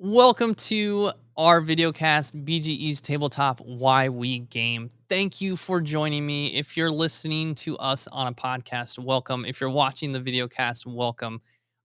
Welcome to our videocast, BGE's Tabletop Why We Game. Thank you for joining me. If you're listening to us on a podcast, welcome. If you're watching the videocast, welcome.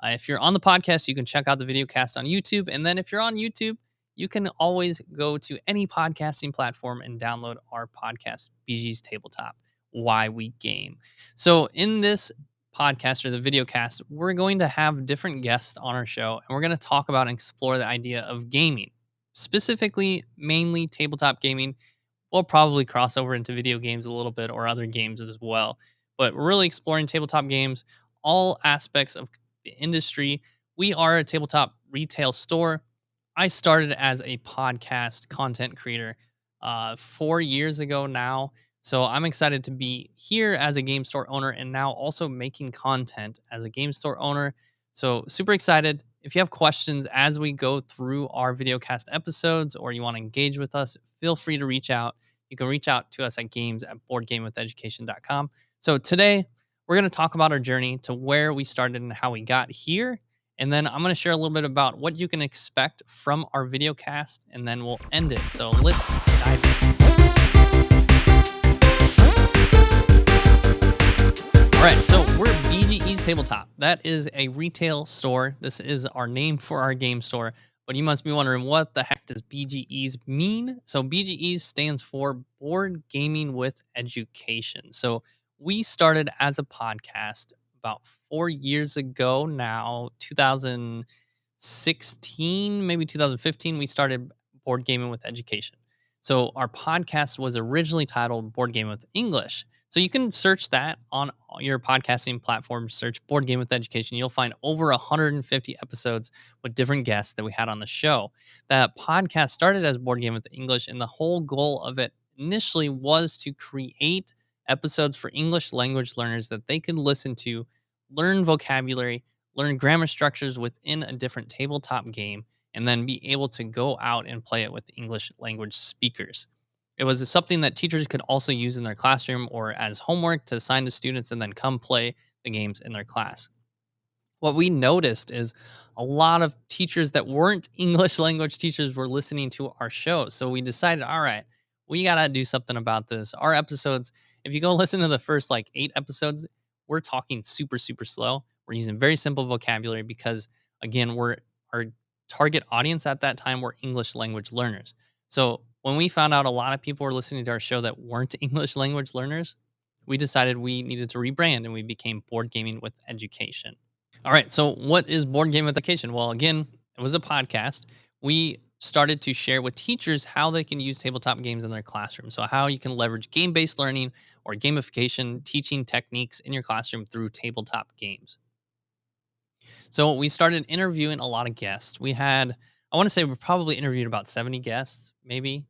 If you're on the podcast, you can check out the videocast on YouTube. And then if you're on YouTube, you can always go to any podcasting platform and download our podcast, BGE's Tabletop Why We Game. So in this podcast or the videocast, we're going to have different guests on our show and we're going to talk about and explore the idea of gaming, specifically, mainly tabletop gaming. We'll probably cross over into video games a little bit or other games as well, but we're really exploring tabletop games, all aspects of the industry. We are a tabletop retail store. I started as a podcast content creator 4 years ago now. So I'm excited to be here as a game store owner and now also making content as a game store owner. So super excited. If you have questions as we go through our videocast episodes or you want to engage with us, feel free to reach out. You can reach out to us at games@boardgamewitheducation.com. So today we're going to talk about our journey to where we started and how we got here. And then I'm going to share a little bit about what you can expect from our videocast and then we'll end it. So let's dive in. All right, so we're BGE's Tabletop. That is a retail store. This is our name for our game store. But you must be wondering, what the heck does BGE's mean? So BGE stands for Board Gaming with Education. So we started as a podcast about 4 years ago now, 2016, maybe 2015. We started Board Gaming with Education. So our podcast was originally titled Board Game with English. So you can search that on your podcasting platform, search Board Game with Education. You'll find over 150 episodes with different guests that we had on the show. That podcast started as Board Game with English, and the whole goal of it initially was to create episodes for English language learners that they could listen to, learn vocabulary, learn grammar structures within a different tabletop game, and then be able to go out and play it with English language speakers. It was something that teachers could also use in their classroom or as homework to assign to students and then come play the games in their class. What we noticed is a lot of teachers that weren't English language teachers were listening to our show. So we decided, all right, we got to do something about this. Our episodes, if you go listen to the first like 8 episodes, we're talking super, super slow. We're using very simple vocabulary because, again, our target audience at that time were English language learners. So when we found out a lot of people were listening to our show that weren't English language learners, we decided we needed to rebrand and we became Board Gaming with Education. All right. So, what is Board Game with Education? Well, again, it was a podcast. We started to share with teachers how they can use tabletop games in their classroom. So, how you can leverage game based learning or gamification teaching techniques in your classroom through tabletop games. So, we started interviewing a lot of guests. I want to say we probably interviewed about 70 guests, maybe.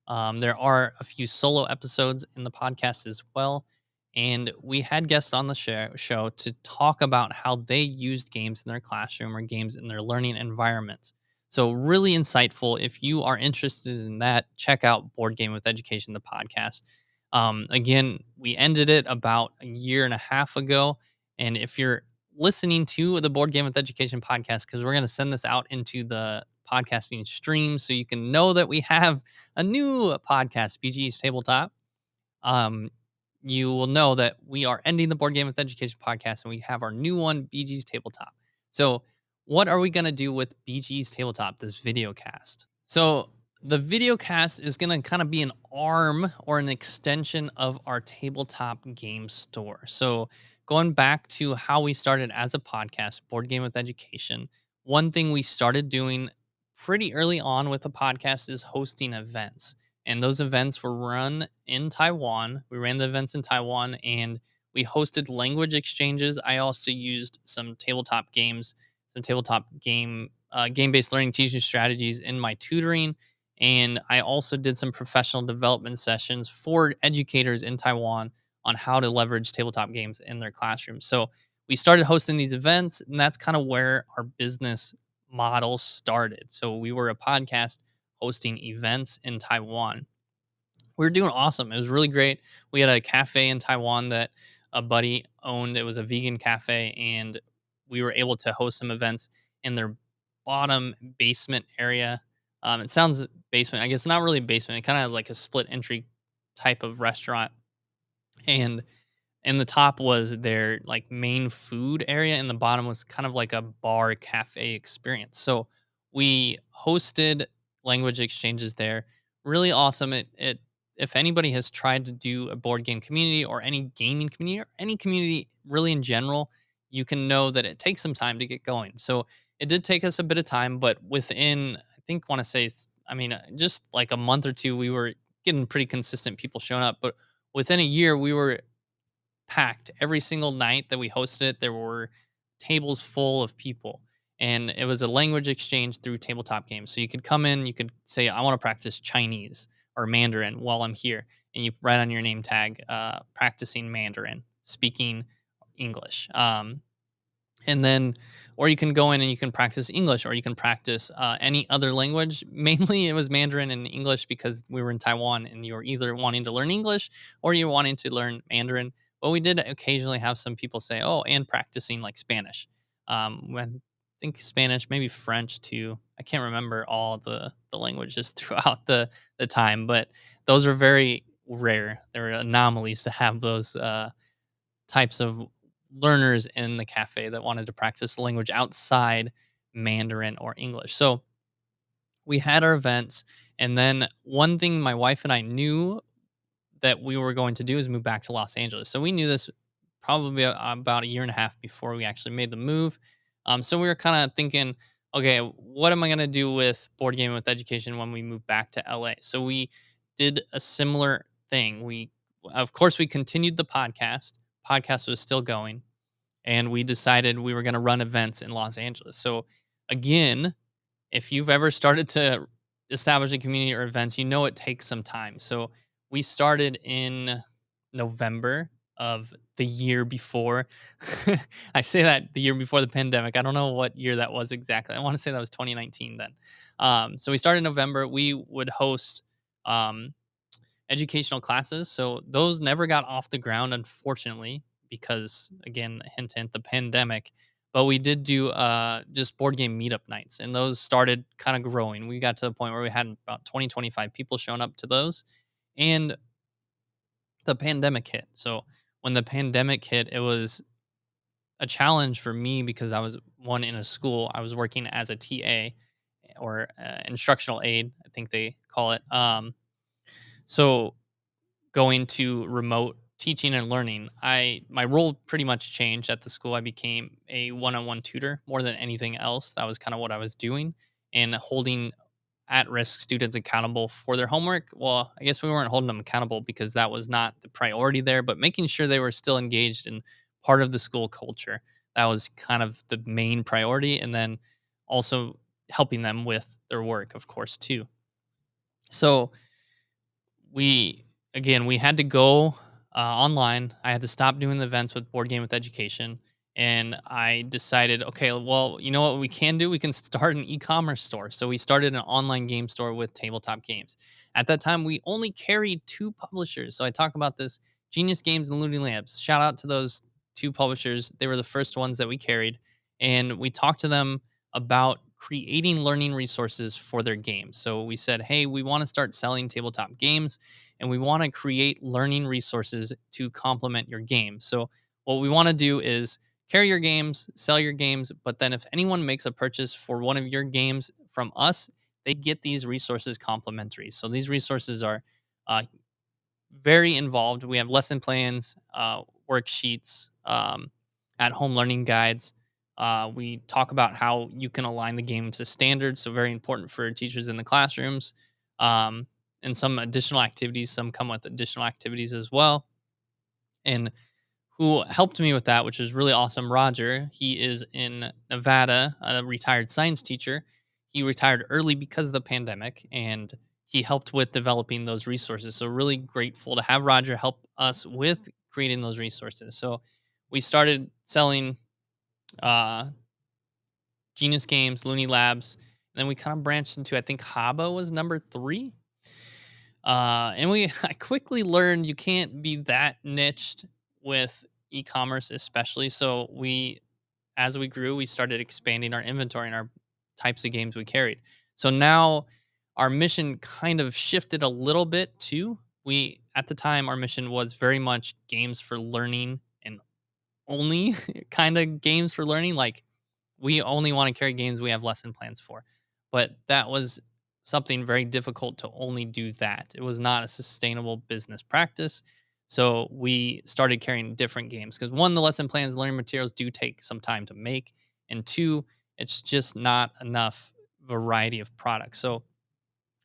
There are a few solo episodes in the podcast as well. And we had guests on the show to talk about how they used games in their classroom or games in their learning environments. So, really insightful. If you are interested in that, check out Board Game with Education, the podcast. Again, we ended it about a year and a half ago. And if you're listening to the Board Game with Education podcast, because we're going to send this out into the podcasting stream so you can know that we have a new podcast, BGE's Tabletop. Um, you will know that we are ending the Board Game with Education podcast and we have our new one, BG's Tabletop. So, what are we going to do with BG's Tabletop, this video cast? So, the video cast is going to kind of be an arm or an extension of our tabletop game store. So, going back to how we started as a podcast, Board Game with Education, one thing we started doing pretty early on with the podcast is hosting events. And those events were run in Taiwan. We ran the events in Taiwan and we hosted language exchanges. I also used some tabletop games, some tabletop game-based learning teaching strategies in my tutoring. And I also did some professional development sessions for educators in Taiwan on how to leverage tabletop games in their classrooms. So we started hosting these events, and that's kind of where our business model started. So we were a podcast hosting events in Taiwan. We were doing awesome. It was really great. We had a cafe in Taiwan that a buddy owned. It was a vegan cafe, and we were able to host some events in their bottom basement area. It sounds basement. I guess not really basement. It kind of like a split entry type of restaurant. And the top was their like main food area, and the bottom was kind of like a bar cafe experience. So we hosted language exchanges there. Really awesome. It if anybody has tried to do a board game community or any gaming community or any community really in general, you can know that it takes some time to get going. So it did take us a bit of time, but within I think want to say I mean just like a month or two, we were getting pretty consistent people showing up. But within a year, we were packed every single night that we hosted it. There were tables full of people, and it was a language exchange through tabletop games. So you could come in, you could say, "I want to practice Chinese or Mandarin while I'm here," and you write on your name tag, "Practicing Mandarin, speaking English." And then or you can go in and you can practice English or you can practice any other language. Mainly it was Mandarin and English because we were in Taiwan and you were either wanting to learn English or you're wanting to learn Mandarin. But we did occasionally have some people say, "Oh, and practicing like Spanish." When I think Spanish, maybe French too. I can't remember all the languages throughout the time, but those are very rare. There were anomalies to have those types of learners in the cafe that wanted to practice the language outside Mandarin or English. So we had our events. And then one thing my wife and I knew that we were going to do is move back to Los Angeles. So we knew this probably about a year and a half before we actually made the move. So we were kind of thinking, okay, what am I going to do with board gaming with education when we move back to LA? So we did a similar thing. Of course, we continued the podcast. Podcast was still going, and we decided we were going to run events in Los Angeles. So again, if you've ever started to establish a community or events, you know it takes some time. So we started in November of the year before. I say that the year before the pandemic. I don't know what year that was exactly. I want to say that was 2019 then. So we started in November. We would host um, educational classes. So those never got off the ground, unfortunately, because again, hint, hint, the pandemic. But we did do just board game meetup nights, and those started kind of growing. We got to the point where we had about 20, 25 people showing up to those. And the pandemic hit. So when the pandemic hit, it was a challenge for me because I was one in a school. I was working as a TA or instructional aide, I think they call it. So going to remote teaching and learning, my role pretty much changed at the school. I became a one-on-one tutor more than anything else. That was kind of what I was doing, and holding at-risk students accountable for their homework. Well, I guess we weren't holding them accountable because that was not the priority there, but making sure they were still engaged in part of the school culture. That was kind of the main priority, and then also helping them with their work, of course, too. So we again we had to go online. I had to stop doing the events with board game with education, and I decided, okay, well, you know what we can do, we can start an e-commerce store. So we started an online game store with tabletop games. At that time we only carried two publishers, so I talk about this: Genius Games and Looney Labs. Shout out to those two publishers. They were the first ones that we carried, and we talked to them about creating learning resources for their games. So we said, hey, we want to start selling tabletop games, and we want to create learning resources to complement your game. So what we want to do is carry your games, sell your games, but then if anyone makes a purchase for one of your games from us, they get these resources complimentary. So these resources are uh, very involved. We have lesson plans, worksheets, at home learning guides. We talk about how you can align the game to standards. So, very important for teachers in the classrooms. Um, and some additional activities. Some come with additional activities as well. And who helped me with that, which is really awesome, Roger. He is in Nevada, a retired science teacher. He retired early because of the pandemic, and he helped with developing those resources. So, really grateful to have Roger help us with creating those resources. So, we started selling uh, Genius Games, Looney Labs, and then we kind of branched into, I think Haba was number three. And we I quickly learned you can't be that niched with e-commerce, especially. So we, as we grew, we started expanding our inventory and our types of games we carried. So now our mission kind of shifted a little bit too. We at the time our mission was very much games for learning and only kind of games for learning. Like we only want to carry games we have lesson plans for. But that was something very difficult to only do that. It was not a sustainable business practice. So we started carrying different games because one, the lesson plans, learning materials do take some time to make. And two, it's just not enough variety of products. So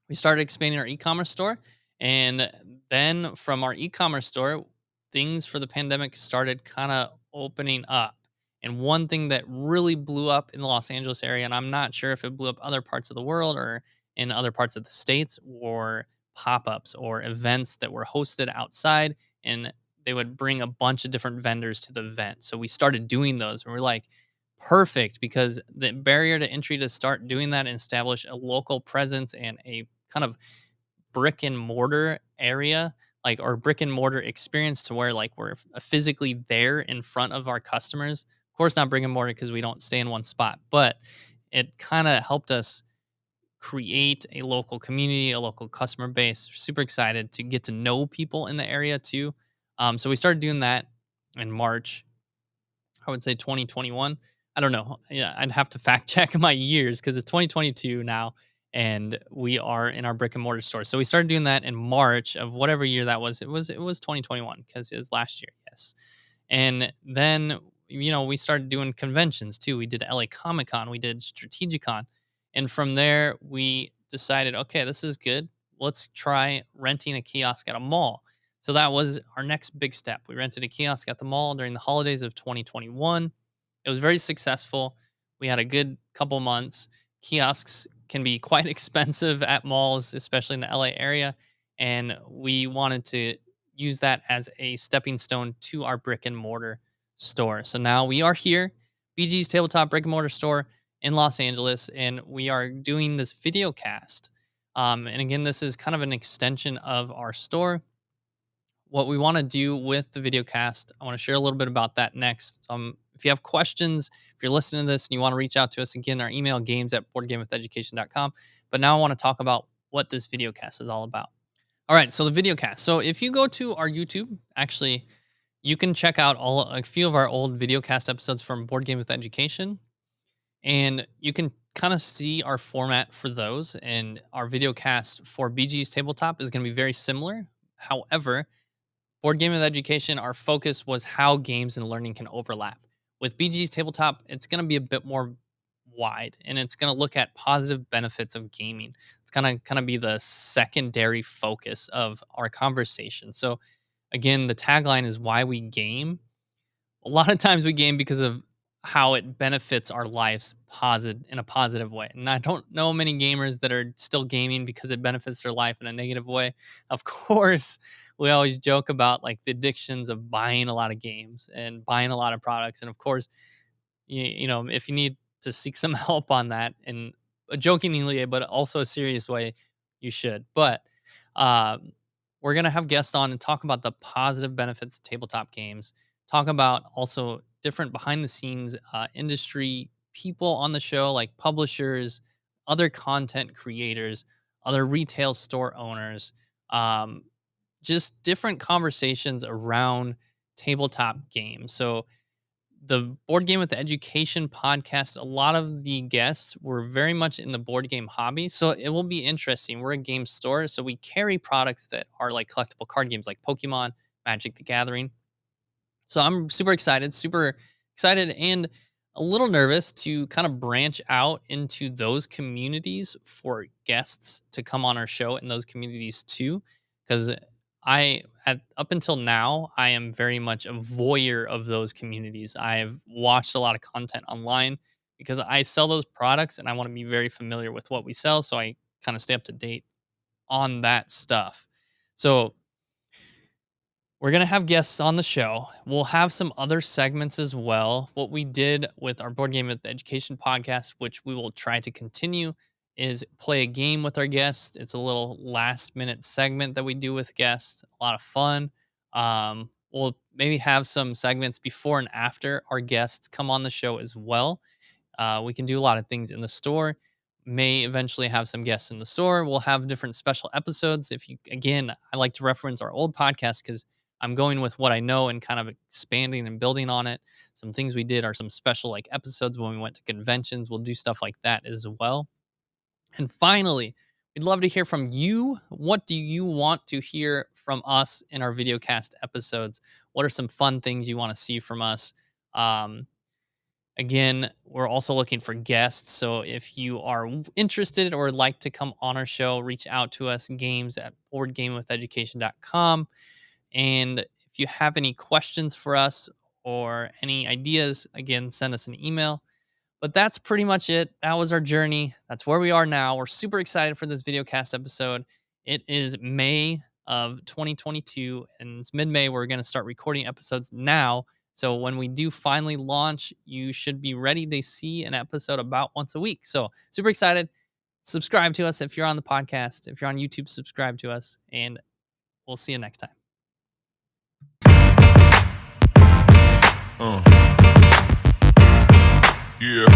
we started expanding our e-commerce store, and then from our e-commerce store things for the pandemic started kind of opening up. And one thing that really blew up in the Los Angeles area, and I'm not sure if it blew up other parts of the world or in other parts of the states, were pop-ups or events that were hosted outside, and they would bring a bunch of different vendors to the event. So we started doing those, and we're like, perfect, because the barrier to entry to start doing that and establish a local presence and a kind of brick and mortar area, like, or brick and mortar experience, to where like we're physically there in front of our customers. Of course, not brick and mortar because we don't stay in one spot, but it kind of helped us create a local community, a local customer base. Super excited to get to know people in the area too. So we started doing that in March, I would say 2021. I don't know. Yeah, I'd have to fact check my years because it's 2022 now, and we are in our brick and mortar store. So we started doing that in March of whatever year that was. It was 2021 because it was last year. Yes. And then, we started doing conventions too. We did LA Comic Con, we did Strategicon. And from there, we decided, okay, this is good. Let's try renting a kiosk at a mall. So that was our next big step. We rented a kiosk at the mall during the holidays of 2021. It was very successful. We had a good couple months. Kiosks can be quite expensive at malls, especially in the LA area. And we wanted to use that as a stepping stone to our brick and mortar store. So now we are here, BG's Tabletop brick and mortar store in Los Angeles, and we are doing this video cast. And again, this is kind of an extension of our store. What we want to do with the video cast, I want to share a little bit about that next. If you have questions, if you're listening to this and you want to reach out to us, again, our email games@boardgamewitheducation.com. But now I want to talk about what this video cast is all about. All right, so the video cast. So if you go to our YouTube, actually, you can check out a few of our old video cast episodes from Board Game with Education, and you can kind of see our format for those. And our video cast for BG's Tabletop is going to be very similar. However, Board Game with Education, our focus was how games and learning can overlap. With BG's Tabletop, it's going to be a bit more wide, and it's going to look at positive benefits of gaming. It's going to kind of be the secondary focus of our conversation. So again, the tagline is why we game. A lot of times we game because of how it benefits our lives in a positive way. And I don't know many gamers that are still gaming because it benefits their life in a negative way. Of course, we always joke about like the addictions of buying a lot of games and buying a lot of products. And of course, if you need to seek some help on that in a jokingly, but also a serious way, you should. But um, we're going to have guests on and talk about the positive benefits of tabletop games, talk about also different behind the scenes industry people on the show, like publishers, other content creators, other retail store owners, um, just different conversations around tabletop games. So the Board Game with Education podcast, a lot of the guests were very much in the board game hobby. So it will be interesting. We're a game store, so we carry products that are like collectible card games like Pokemon, Magic the Gathering. So I'm super excited and a little nervous to kind of branch out into those communities for guests to come on our show in those communities too. Because up until now, I am very much a voyeur of those communities. I've watched a lot of content online because I sell those products and I want to be very familiar with what we sell. So I kind of stay up to date on that stuff. So we're going to have guests on the show. We'll have some other segments as well. What we did with our Board Game with Education podcast, which we will try to continue, is play a game with our guests. It's a little last minute segment that we do with guests. A lot of fun. We'll maybe have some segments before and after our guests come on the show as well. We can do a lot of things in the store. May eventually have some guests in the store. We'll have different special episodes. If you, again, I like to reference our old podcast because I'm going with what I know and kind of expanding and building on it. Some things we did are some special like episodes when we went to conventions. We'll do stuff like that as well. And finally, we'd love to hear from you. What do you want to hear from us in our videocast episodes? What are some fun things you want to see from us? Um, Again, we're also looking for guests. So if you are interested or like to come on our show, reach out to us, games at boardgamewitheducation.com. And if you have any questions for us or any ideas, again, send us an email. But that's pretty much it. That was our journey. That's where we are now. We're super excited for this videocast episode. It is May of 2022, and it's mid-May. We're going to start recording episodes now. So when we do finally launch, you should be ready to see an episode about once a week. So super excited. Subscribe to us if you're on the podcast. If you're on YouTube, subscribe to us, and we'll see you next time. Yeah.